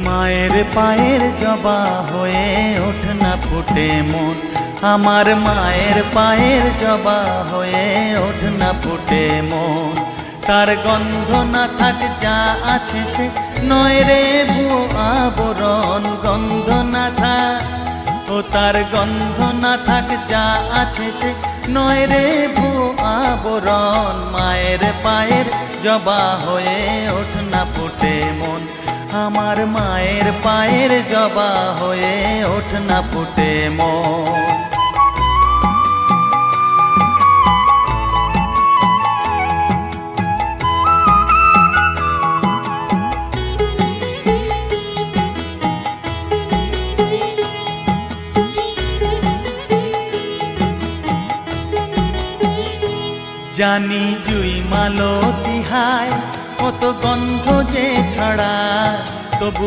মায়ের পায়ের জবা হয়ে ওঠ না ফুটে মন, আমার মায়ের পায়ের জবা হয়ে ওঠ না ফুটে মন। তার গন্ধ না থাক যা আছে সে নয় রে ভুয়ো আবরণ, গন্ধ না থাক ও তার গন্ধ না থাক যা আছে সে নয় রে ভুয়ো আবরণ। মায়ের পায়ের জবা হয়ে ওঠ না ফুটে মন, আমার মায়ের পায়ের জবা হয়ে ওঠ না ফুটে মন। জানি জুই মালতী হায় কত গন্ধ যে ছড়ায়, তবু